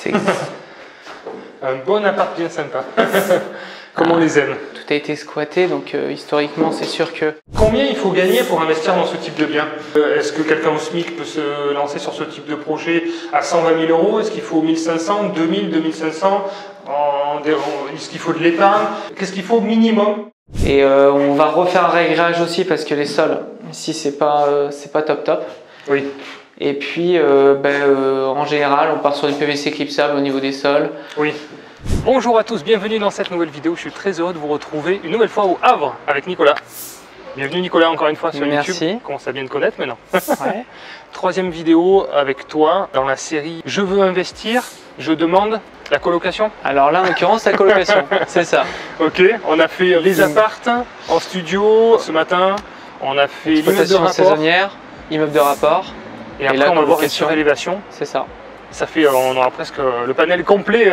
C'est un bon appart bien sympa. Comme on les aime. Tout a été squatté, donc historiquement, c'est sûr que... Combien il faut gagner pour investir dans ce type de bien? Est-ce que quelqu'un au SMIC peut se lancer sur ce type de projet à 120 000 euros? Est-ce qu'il faut 1500, 2000, 2500? Est-ce qu'il faut de l'épargne? Qu'est-ce qu'il faut minimum? Et on va refaire un réglage aussi parce que les sols, ici, c'est pas top. Oui. Et puis, en général, on part sur du PVC clipsable au niveau des sols. Oui. Bonjour à tous, bienvenue dans cette nouvelle vidéo. Je suis très heureux de vous retrouver une nouvelle fois au Havre avec Nicolas. Bienvenue Nicolas encore une fois sur YouTube. On commence à bien te connaître maintenant. Ouais. Troisième vidéo avec toi dans la série Je veux investir, je demande la colocation. Alors là en l'occurrence la colocation, c'est ça. Ok, on a fait les appartes en studio ce matin, on a fait l'immeuble de rapport. Saisonnière, immeuble de rapport. Et après on va voir les surélévations. C'est ça. Ça fait, on aura presque le panel complet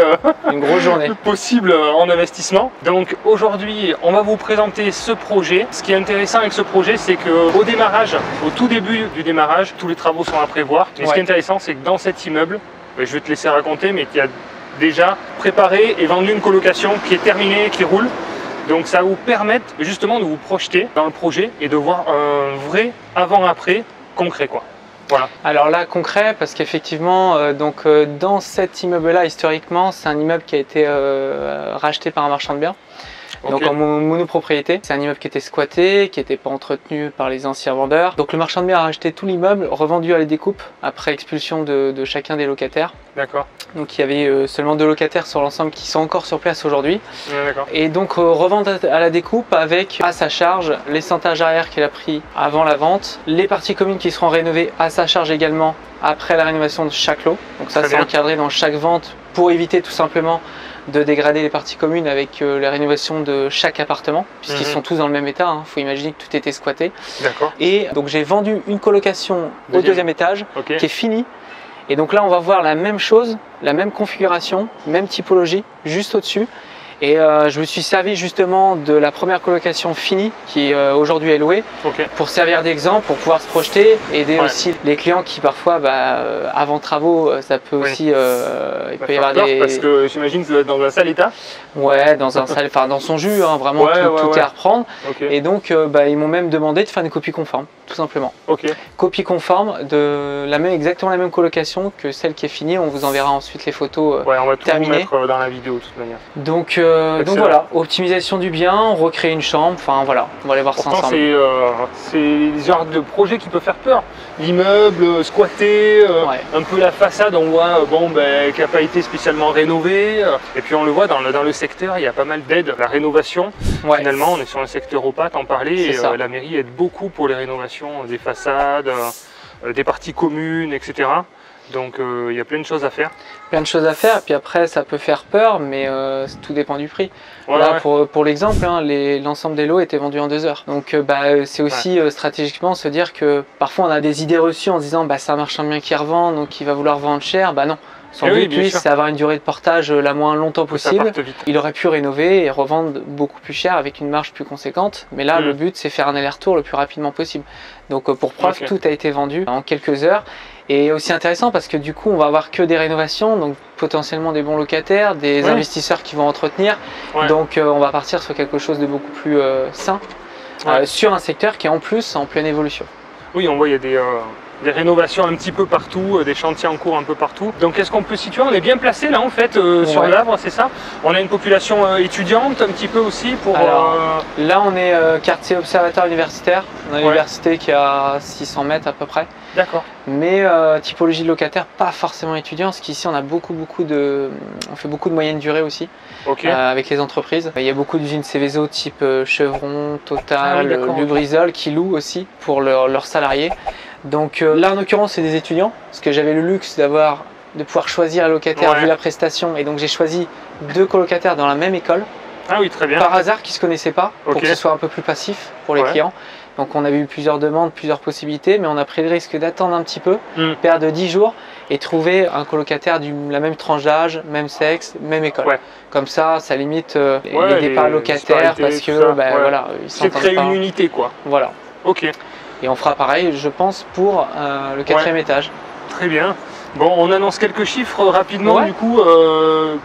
une grosse journée possible en investissement. Donc aujourd'hui, on va vous présenter ce projet. Ce qui est intéressant avec ce projet, c'est qu'au démarrage, au tout début du démarrage, tous les travaux sont à prévoir. Mais ce qui est intéressant, c'est que dans cet immeuble, je vais te laisser raconter, mais il y a déjà préparé et vendu une colocation qui est terminée, qui roule. Donc ça va vous permettre justement de vous projeter dans le projet et de voir un vrai avant-après concret, quoi. Voilà. Alors là, concret, parce qu'effectivement, dans cet immeuble-là, historiquement, c'est un immeuble qui a été racheté par un marchand de biens. Okay. Donc en monopropriété. C'est un immeuble qui était squatté, qui n'était pas entretenu par les anciens vendeurs. Donc le marchand de biens a racheté tout l'immeuble, revendu à la découpe, après expulsion de chacun des locataires. D'accord. Donc il y avait seulement 2 locataires sur l'ensemble qui sont encore sur place aujourd'hui. D'accord. Et donc revente à la découpe avec à sa charge les centages arrière qu'il a pris avant la vente, les parties communes qui seront rénovées à sa charge également après la rénovation de chaque lot. Donc ça c'est encadré dans chaque vente pour éviter tout simplement de dégrader les parties communes avec les rénovations de chaque appartement, puisqu'ils sont tous dans le même état, faut imaginer que tout était squatté. D'accord. Et donc j'ai vendu une colocation au deuxième étage, qui est finie. Et donc là on va voir la même chose, la même configuration, même typologie, juste au-dessus. Et je me suis servi justement de la première colocation finie qui aujourd'hui est louée pour servir d'exemple, pour pouvoir se projeter, aider aussi les clients qui parfois avant travaux ça peut aussi il peut y avoir des... Parce que j'imagine que ça doit être dans un sale état. Ouais, dans un sale, enfin dans son jus, vraiment tout est à reprendre. Et donc ils m'ont même demandé de faire une copie conforme, tout simplement. Copie conforme de exactement la même colocation que celle qui est finie. On vous enverra ensuite les photos on va tout terminées. vous mettre dans la vidéo de toute manière. Donc voilà, optimisation du bien, on recrée une chambre, enfin voilà, on va aller voir ça ensemble. C'est le genre de projet qui peut faire peur. L'immeuble squatté, un peu la façade, on voit qui n'a pas été spécialement rénové. Et puis on le voit dans le secteur, il y a pas mal d'aides à la rénovation. Finalement, on est sur un secteur opaque, en parler, et la mairie aide beaucoup pour les rénovations des façades, des parties communes, etc. Donc il y a plein de choses à faire. Plein de choses à faire, et puis après ça peut faire peur, mais tout dépend du prix. Là pour l'exemple, l'ensemble des lots était vendu en 2 heures. Donc c'est aussi stratégiquement se dire que parfois on a des idées reçues en se disant c'est un marchand de biens qui revend, donc il va vouloir vendre cher. Non. Son but, lui, c'est avoir une durée de portage la moins longtemps possible. Il aurait pu rénover et revendre beaucoup plus cher avec une marge plus conséquente. Mais là, le but, c'est faire un aller-retour le plus rapidement possible. Donc pour preuve, tout a été vendu en quelques heures. Et aussi intéressant parce que du coup, on va avoir que des rénovations, donc potentiellement des bons locataires, des investisseurs qui vont entretenir. Donc on va partir sur quelque chose de beaucoup plus sain, sur un secteur qui est en plus en pleine évolution. Oui, on voit, il y a des rénovations un petit peu partout, des chantiers en cours un peu partout. Donc est-ce qu'on peut situer, on est bien placé là en fait sur le Havre, c'est ça? On a une population étudiante un petit peu aussi pour... Alors, là on est quartier observatoire universitaire, on a une université qui est à 600 mètres à peu près. D'accord. Mais typologie de locataire, pas forcément étudiant, parce qu'ici on a on fait beaucoup de moyenne durée aussi avec les entreprises. Il y a beaucoup d'usines Céveso type Chevron, Total, Lubrizol qui louent aussi pour leurs salariés. Donc là en l'occurrence c'est des étudiants, parce que j'avais le luxe de pouvoir choisir un locataire vu la prestation, et donc j'ai choisi 2 colocataires dans la même école. Ah oui, très bien. Par hasard, qui ne se connaissaient pas, pour que ce soit un peu plus passif pour les clients. Donc on avait eu plusieurs demandes, plusieurs possibilités, mais on a pris le risque d'attendre un petit peu, perdre 10 jours et trouver un colocataire de la même tranche d'âge, même sexe, même école. Comme ça limite les départs locataires parce que ils s'entendent pas. C'est créer une unité quoi. Voilà. Et on fera pareil, je pense, pour le 4e étage. Très bien. Bon, on annonce quelques chiffres rapidement, du coup,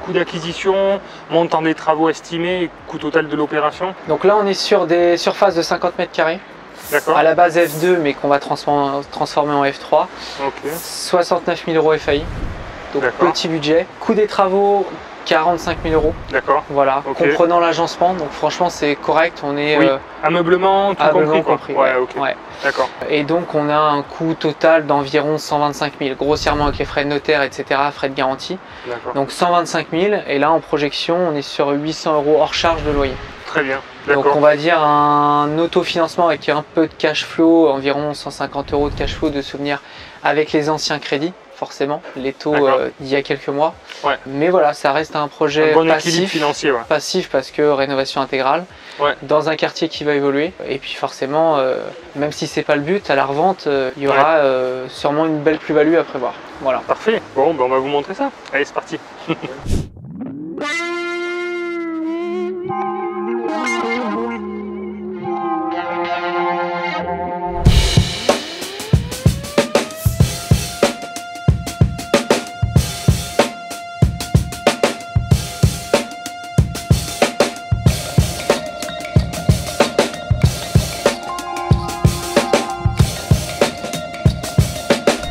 coût d'acquisition, montant des travaux estimés, coût total de l'opération. Donc là, on est sur des surfaces de 50 mètres carrés. D'accord. À la base F2, mais qu'on va transformer en F3. Ok. 69 000 € FAI. Donc petit budget. Coût des travaux, 45 000 €. D'accord. Voilà, comprenant l'agencement. Donc franchement, c'est correct. On est ameublement, tout compris. Ouais, ok. Ouais. D'accord. Et donc on a un coût total d'environ 125 000, grossièrement avec les frais de notaire, etc., frais de garantie. Donc 125 000. Et là, en projection, on est sur 800 € hors charge de loyer. Très bien. Donc on va dire un autofinancement avec un peu de cash flow, environ 150 € de cash flow de souvenir avec les anciens crédits, forcément, les taux d'il y a quelques mois. Ouais. Mais voilà, ça reste un projet passif, financier, passif parce que rénovation intégrale, dans un quartier qui va évoluer. Et puis forcément, même si c'est pas le but, à la revente, il y aura sûrement une belle plus-value à prévoir. Voilà. Parfait. Bon, ben on va vous montrer ça. Allez, c'est parti.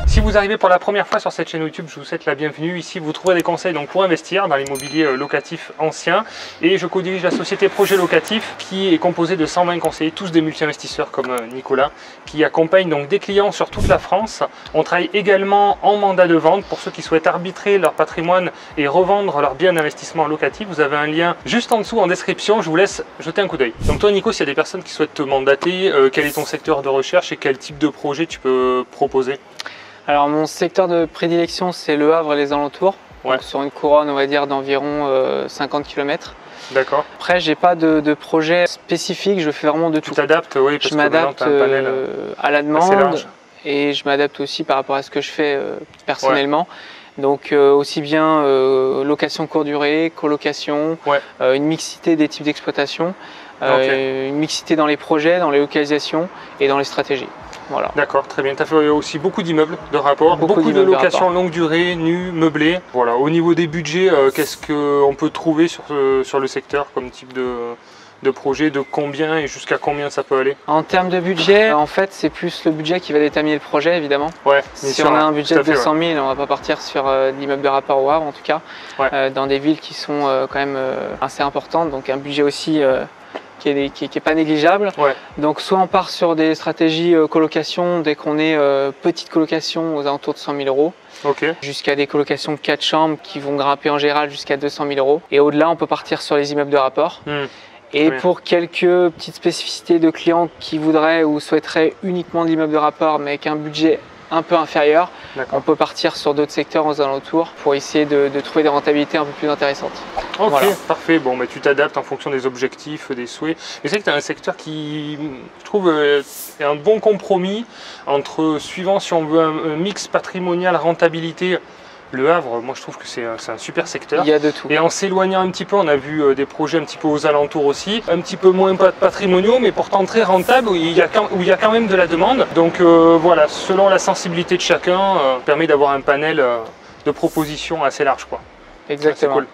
Si vous arrivez pour la première fois sur cette chaîne YouTube, je vous souhaite la bienvenue. Ici, vous trouverez des conseils donc, pour investir dans l'immobilier locatif ancien. Et je co-dirige la société Projet Locatif qui est composée de 120 conseillers, tous des multi-investisseurs comme Nicolas, qui accompagnent donc des clients sur toute la France. On travaille également en mandat de vente pour ceux qui souhaitent arbitrer leur patrimoine et revendre leurs biens d'investissement locatif. Vous avez un lien juste en dessous en description. Je vous laisse jeter un coup d'œil. Donc toi, Nico, s'il y a des personnes qui souhaitent te mandater, quel est ton secteur de recherche et quel type de projet tu peux proposer? Alors mon secteur de prédilection, c'est Le Havre et les alentours, donc sur une couronne on va dire d'environ 50 km. D'accord. Après j'ai pas de projet spécifique, je fais vraiment de tout. Tu t'adaptes, oui, parce je m'adapte à la demande et je m'adapte aussi par rapport à ce que je fais personnellement. Donc aussi bien location courte durée, colocation, une mixité des types d'exploitation, une mixité dans les projets, dans les localisations et dans les stratégies. Voilà. D'accord, très bien. Tu as fait aussi beaucoup d'immeubles de rapport, beaucoup de locations longue durée, nues, meublées. Voilà. Au niveau des budgets, qu'est-ce qu'on peut trouver sur le secteur comme type de projet, de combien et jusqu'à combien ça peut aller? En termes de budget, en fait, c'est plus le budget qui va déterminer le projet, évidemment. Si on a un budget de 200 000, on ne va pas partir sur l'immeuble de rapport au Havre, en tout cas, dans des villes qui sont quand même assez importantes, donc un budget aussi qui est pas négligeable. Donc soit on part sur des stratégies colocation dès qu'on est petite colocation aux alentours de 100 000 €, jusqu'à des colocations 4 chambres qui vont grimper en général jusqu'à 200 000 €. Et au-delà, on peut partir sur les immeubles de rapport. Et pour quelques petites spécificités de clients qui voudraient ou souhaiteraient uniquement de l'immeuble de rapport mais avec un budget un peu inférieur, on peut partir sur d'autres secteurs aux alentours pour essayer de trouver des rentabilités un peu plus intéressantes. Ok, parfait. Bon, mais tu t'adaptes en fonction des objectifs, des souhaits. Mais c'est vrai que tu as un secteur qui, je trouve, est un bon compromis entre, suivant si on veut un mix patrimonial, rentabilité. Le Havre, moi je trouve que c'est un super secteur. Il y a de tout. Et en s'éloignant un petit peu, on a vu des projets un petit peu aux alentours aussi, un petit peu moins patrimoniaux, mais pourtant très rentables, où il y a quand même de la demande. Donc voilà, selon la sensibilité de chacun, permet d'avoir un panel de propositions assez large, quoi. Exactement. Cool.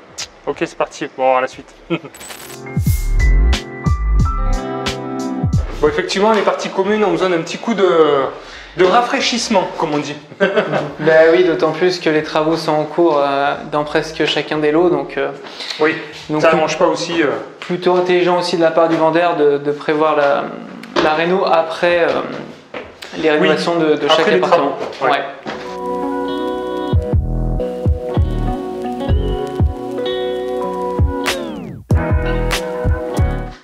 Ok, c'est parti. Bon, à la suite. Bon, effectivement, les parties communes ont besoin d'un petit coup de rafraîchissement, comme on dit. Ben oui, d'autant plus que les travaux sont en cours dans presque chacun des lots. Donc, donc ça ne mange pas aussi. Plutôt intelligent aussi de la part du vendeur de prévoir la réno après les rénovations de chaque appartement.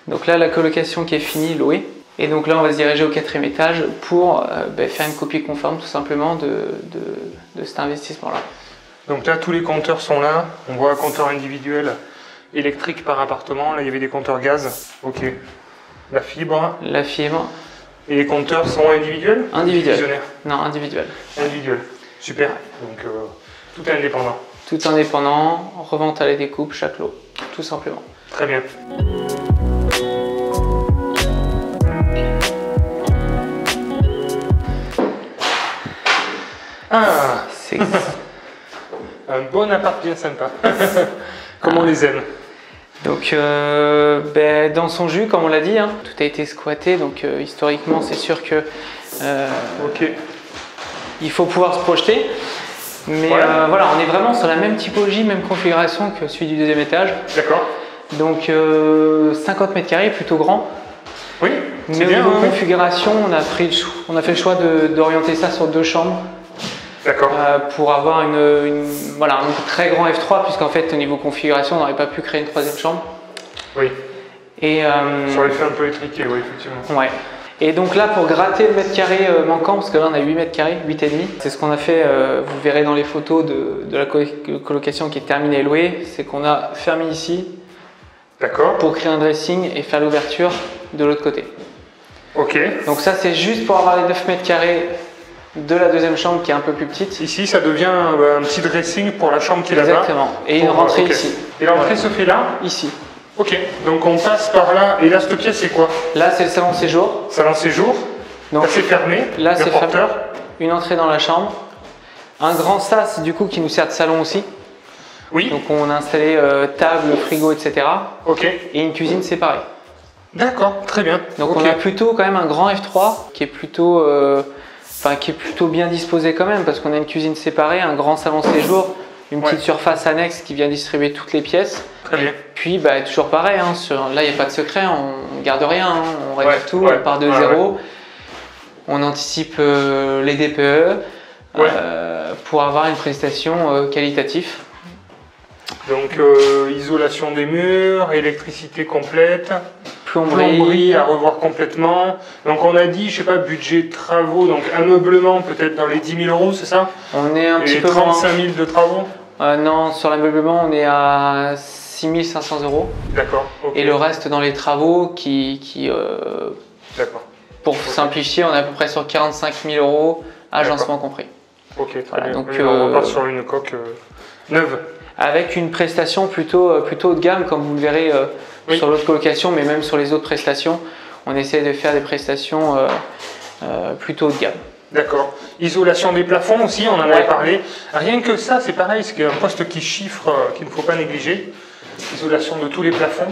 Donc là, la colocation qui est finie, louée. Et donc là, on va se diriger au 4e étage pour faire une copie conforme tout simplement de cet investissement-là. Donc là, tous les compteurs sont là. On voit un compteur individuel électrique par appartement. Là, il y avait des compteurs gaz. Ok. La fibre. La fibre. Et les compteurs sont individuels? Individuels. Non, individuels. Individuels. Super. Donc tout est indépendant. Tout indépendant, revente à la découpe, chaque lot. Tout simplement. Très bien. bon appart bien sympa. Comme on les aime. Donc dans son jus, comme on l'a dit, hein, tout a été squatté, donc historiquement c'est sûr que il faut pouvoir se projeter. Mais voilà, on est vraiment sur la même typologie, même configuration que celui du deuxième étage. D'accord. Donc 50 mètres carrés, plutôt grand. Oui, mais au niveau configuration, on a fait le choix d'orienter ça sur 2 chambres. D'accord. Pour avoir voilà, un très grand F3, puisqu'en fait au niveau configuration, on n'aurait pas pu créer une 3e chambre. Oui. Et, ça aurait fait un peu étriqué, oui, effectivement. Ouais. Et donc là, pour gratter le mètre carré manquant, parce que là on a 8 mètres carrés, 8,5, c'est ce qu'on a fait, vous verrez dans les photos de la colocation qui est terminée et louée, c'est qu'on a fermé ici. D'accord. Pour créer un dressing et faire l'ouverture de l'autre côté. Ok. Donc ça c'est juste pour avoir les 9 mètres carrés de la 2e chambre qui est un peu plus petite. Ici ça devient un petit dressing pour la chambre qui est là-bas. Exactement. Et une rentrée ici. Et l'entrée se fait là? Ici. Ok. Donc on passe par là. Et là cette pièce c'est quoi? Là c'est le salon séjour. Salon séjour. Donc là c'est fermé. Là c'est fermé. Une entrée dans la chambre. Un grand sas du coup qui nous sert de salon aussi. Oui. Donc on a installé table, frigo, etc. Ok. Et une cuisine séparée. D'accord, très bien. Donc on a plutôt quand même un grand F3 qui est plutôt, bien disposé quand même, parce qu'on a une cuisine séparée, un grand salon séjour, une petite surface annexe qui vient distribuer toutes les pièces. Très bien. Puis toujours pareil, hein, là il n'y a pas de secret, on ne garde rien, hein, on règle tout, on part de zéro. On anticipe les DPE pour avoir une prestation qualitative. Donc isolation des murs, électricité complète, plomberie à revoir complètement. Donc on a dit, je sais pas, budget de travaux, donc ameublement peut-être dans les 10 000 €, c'est ça? On est un petit peu 35 000 de travaux? Non, sur l'ameublement on est à 6 500 €. D'accord. Okay. Et le reste dans les travaux pour simplifier, on est à peu près sur 45 000 €, agencement compris. Ok, très voilà, bien. Donc, on repart sur une coque neuve. Avec une prestation plutôt haut de gamme, comme vous le verrez sur l'autre colocation, mais même sur les autres prestations, on essaie de faire des prestations plutôt haut de gamme. D'accord. Isolation des plafonds aussi, on en avait parlé. Rien que ça, c'est pareil, c'est un poste qui chiffre, qu'il ne faut pas négliger. Isolation de tous les plafonds.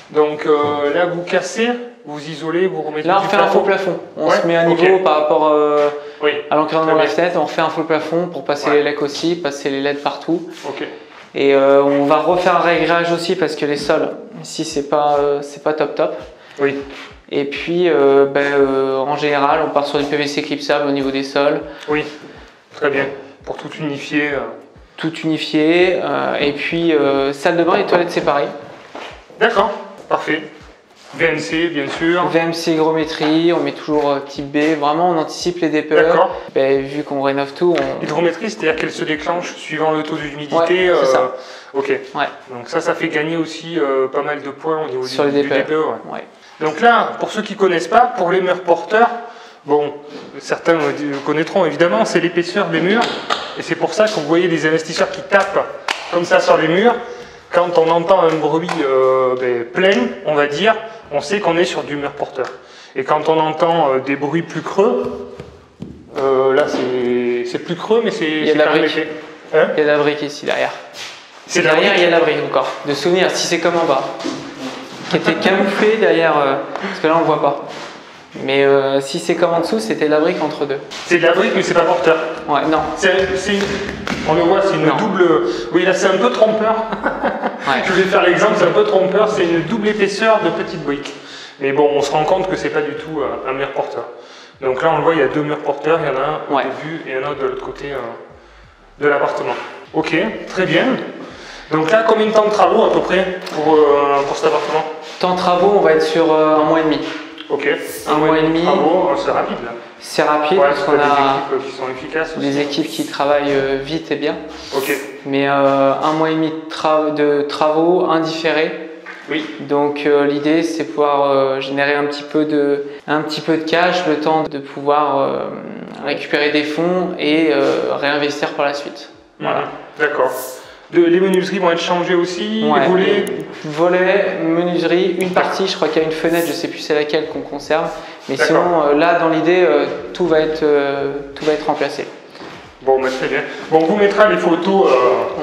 Donc là, vous cassez, vous isolez, vous remettez là, on fait un faux plafond. On se met à niveau par rapport à l'encadrement de la fenêtre. On fait un faux plafond pour passer les lecs aussi, passer les LED partout. Et on va refaire un réglage aussi parce que les sols, ici, c'est pas top. Oui. Et puis, en général, on part sur du PVC clipsable au niveau des sols. Oui, très bien. Pour tout unifier. Tout unifié. Et puis, salle de bain et toilettes séparées. D'accord, parfait. VMC, bien sûr. VMC hygrométrie, on met toujours type B. Vraiment, on anticipe les DPE. D'accord. Vu qu'on rénove tout. Hydrométrie, c'est-à-dire qu'elle se déclenche suivant le taux d'humidité. C'est ça. Ok. Ouais. Donc ça fait gagner aussi pas mal de points au niveau sur du DPE. Donc là, pour ceux qui ne connaissent pas, pour les murs porteurs, bon, certains connaîtront évidemment, c'est l'épaisseur des murs. Et c'est pour ça que vous voyez des investisseurs qui tapent comme ça sur les murs. Quand on entend un bruit plein, on va dire, on sait qu'on est sur du mur porteur. Et quand on entend des bruits plus creux, là c'est plus creux, mais c'est quand même léger. Il y a de la brique ici derrière. Derrière, il y a de la brique encore. De souvenir, si c'est comme en bas. Qui était camouflé derrière, parce que là on ne voit pas. Mais si c'est comme en dessous, c'était de la brique entre deux. C'est de la brique, mais c'est pas porteur. Ouais, non. On le voit, c'est une double. Oui, là c'est un peu trompeur. Je vais faire l'exemple, c'est un peu trompeur. C'est une double épaisseur de petites briques. Mais bon, on se rend compte que c'est pas du tout un mur porteur. Donc là, on le voit, il y a 2 murs porteurs. Il y en a un au début et un autre de l'autre côté de l'appartement. Ok, très bien. Donc là, combien de temps de travaux à peu près pour cet appartement? Temps de travaux, on va être sur 1 mois et demi. Ok. Un mois et demi. C'est rapide là. C'est rapide parce qu'on a des équipes qui sont efficaces aussi. Des équipes qui travaillent vite et bien. Ok. Mais 1 mois et demi de travaux indifférés. Oui. Donc l'idée c'est pouvoir générer un petit peu de cash, le temps de pouvoir récupérer des fonds et réinvestir par la suite. Voilà. D'accord. Les menuiseries vont être changées aussi, les volets, menuiserie, une partie, je crois qu'il y a une fenêtre, je ne sais plus c'est laquelle qu'on conserve, mais sinon là dans l'idée tout va être remplacé. Bon, bah, très bien. Bon, on vous mettra les photos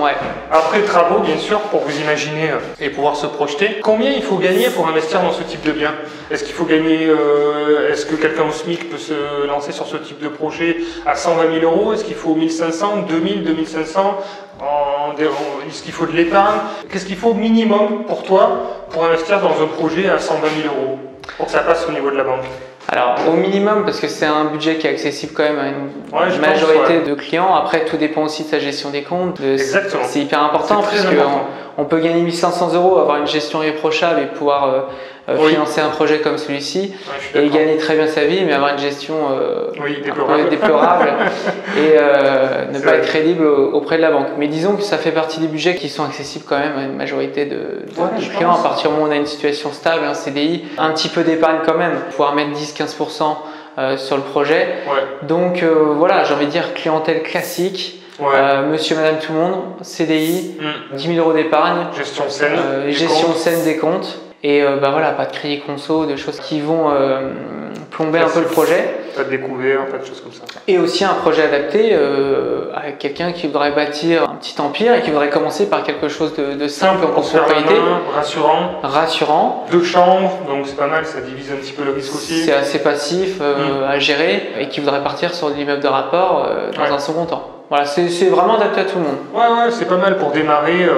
ouais. après travaux, bien sûr, pour vous imaginer et pouvoir se projeter. Combien il faut gagner pour investir dans ce type de bien? Est-ce qu'il faut gagner, est-ce que quelqu'un au SMIC peut se lancer sur ce type de projet à 120 000 euros? Est-ce qu'il faut 1500, 2000, 2500? Est-ce qu'il faut de l'épargne? Qu'est-ce qu'il faut minimum pour toi pour investir dans un projet à 120 000 euros pour que ça passe au niveau de la banque? Alors au minimum, parce que c'est un budget qui est accessible quand même à une majorité de clients. Après, tout dépend aussi de sa gestion des comptes. C'est hyper important parce qu'on peut gagner 1500 euros, avoir une gestion irréprochable et pouvoir financer un projet comme celui-ci et gagner très bien sa vie, mais avoir une gestion déplorable et ne pas être crédible auprès de la banque. Mais disons que ça fait partie des budgets qui sont accessibles quand même à une majorité de clients. À partir du moment où on a une situation stable, un CDI, un petit peu d'épargne quand même, pouvoir mettre 10-15% sur le projet. Donc voilà, j'ai envie de dire clientèle classique. Monsieur, madame, tout le monde, CDI, 10 000 euros d'épargne, gestion saine des comptes. Et voilà, pas de crédit conso, de choses qui vont plomber un peu le projet. Pas de découvert, pas de choses comme ça. Et aussi un projet adapté à quelqu'un qui voudrait bâtir un petit empire et qui voudrait commencer par quelque chose de simple en copropriété. Rassurant. 2 chambres, donc c'est pas mal, ça divise un petit peu le risque aussi. C'est assez passif à gérer et qui voudrait partir sur l'immeuble de rapport dans un second temps. Voilà, c'est vraiment adapté à tout le monde. Ouais, c'est pas mal pour démarrer.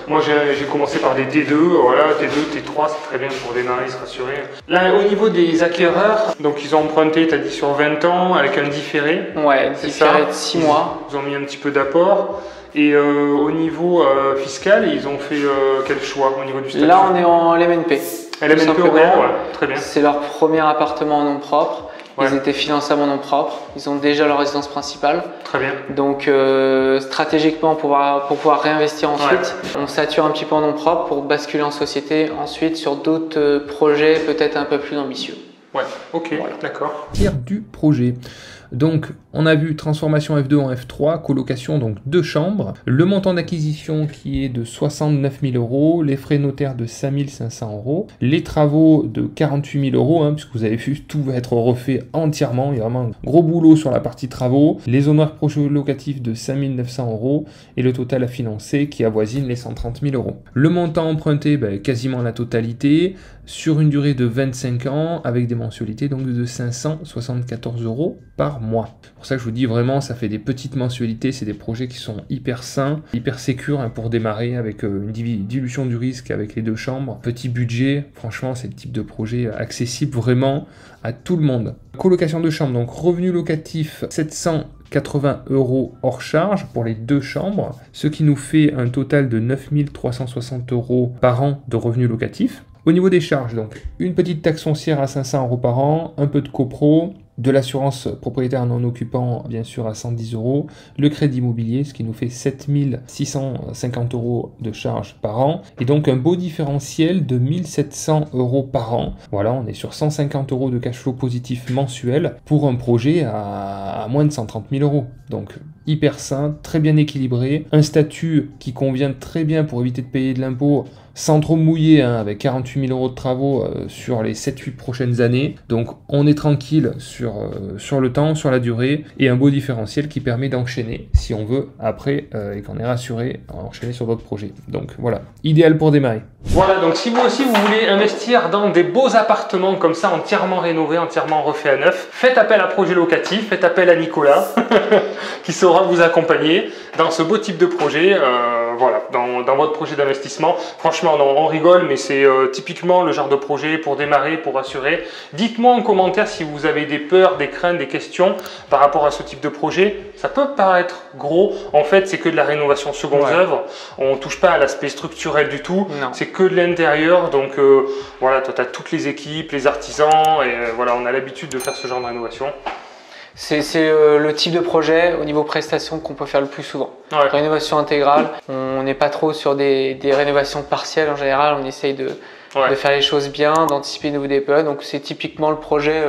Moi, j'ai commencé par des T2, voilà, T2, T3, c'est très bien pour démarrer, se rassurer. Là, au niveau des acquéreurs, donc ils ont emprunté, tu as dit, sur 20 ans, avec un différé. Ouais, différé de 6 mois. Ils ont mis un petit peu d'apport. Et au niveau fiscal, ils ont fait quel choix au niveau du statut? Là, on est en LMNP. LMNP, très bien. C'est leur premier appartement en nom propre. Ils étaient financés à mon nom propre, ils ont déjà leur résidence principale. Très bien. Donc stratégiquement, pour pouvoir réinvestir ensuite, on sature un petit peu en nom propre pour basculer en société ensuite sur d'autres projets peut-être un peu plus ambitieux. Ouais, ok, d'accord. Du projet. Donc, on a vu transformation F2 en F3, colocation, donc 2 chambres. Le montant d'acquisition qui est de 69 000 euros, les frais notaires de 5 500 euros, les travaux de 48 000 euros, puisque vous avez vu, tout va être refait entièrement. Il y a vraiment un gros boulot sur la partie travaux. Les honoraires projets locatifs de 5 900 euros et le total à financer qui avoisine les 130 000 euros. Le montant emprunté, quasiment la totalité, sur une durée de 25 ans avec des mensualités donc de 574 euros par mois. Pour ça que je vous dis vraiment, ça fait des petites mensualités, c'est des projets qui sont hyper sains, hyper sécures pour démarrer avec une dilution du risque avec les 2 chambres. Petit budget, franchement c'est le type de projet accessible vraiment à tout le monde. Colocation de chambres, donc revenu locatif 780 euros hors charge pour les 2 chambres, ce qui nous fait un total de 9 360 euros par an de revenus locatifs. Au niveau des charges, donc une petite taxe foncière à 500 euros par an, un peu de copro, de l'assurance propriétaire non occupant bien sûr à 110 euros, le crédit immobilier, ce qui nous fait 7 650 euros de charges par an, et donc un beau différentiel de 1700 euros par an. Voilà, on est sur 150 euros de cash flow positif mensuel pour un projet à moins de 130 000 euros. Donc hyper sain, très bien équilibré, un statut qui convient très bien pour éviter de payer de l'impôt sans trop mouiller, avec 48 000 euros de travaux sur les 7-8 prochaines années. Donc on est tranquille sur le temps, sur la durée, et un beau différentiel qui permet d'enchaîner, si on veut, après, et qu'on est rassuré, enchaîner sur d'autres projets. Donc voilà, idéal pour démarrer. Voilà, donc si vous aussi vous voulez investir dans des beaux appartements comme ça, entièrement rénovés, entièrement refaits à neuf, faites appel à Projet Locatif, faites appel à Nicolas, qui saura vous accompagner dans ce beau type de projet. Voilà, dans votre projet d'investissement. Franchement, on rigole, mais c'est typiquement le genre de projet pour démarrer, pour assurer. Dites-moi en commentaire si vous avez des peurs, des craintes, des questions par rapport à ce type de projet. Ça peut paraître gros. En fait, c'est que de la rénovation seconde œuvre. On ne touche pas à l'aspect structurel du tout. C'est que de l'intérieur. Donc voilà, toi, tu as toutes les équipes, les artisans. Et voilà, on a l'habitude de faire ce genre de rénovation. C'est le type de projet au niveau prestation qu'on peut faire le plus souvent. Rénovation intégrale, on n'est pas trop sur des rénovations partielles en général, on essaye de faire les choses bien, d'anticiper nos DPE. Donc c'est typiquement le projet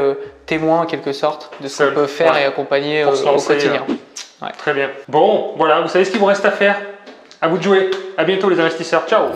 témoin en quelque sorte de ce qu'on peut faire et accompagner au quotidien. Très bien. Bon, voilà, vous savez ce qu'il vous reste à faire. À vous de jouer. À bientôt les investisseurs. Ciao.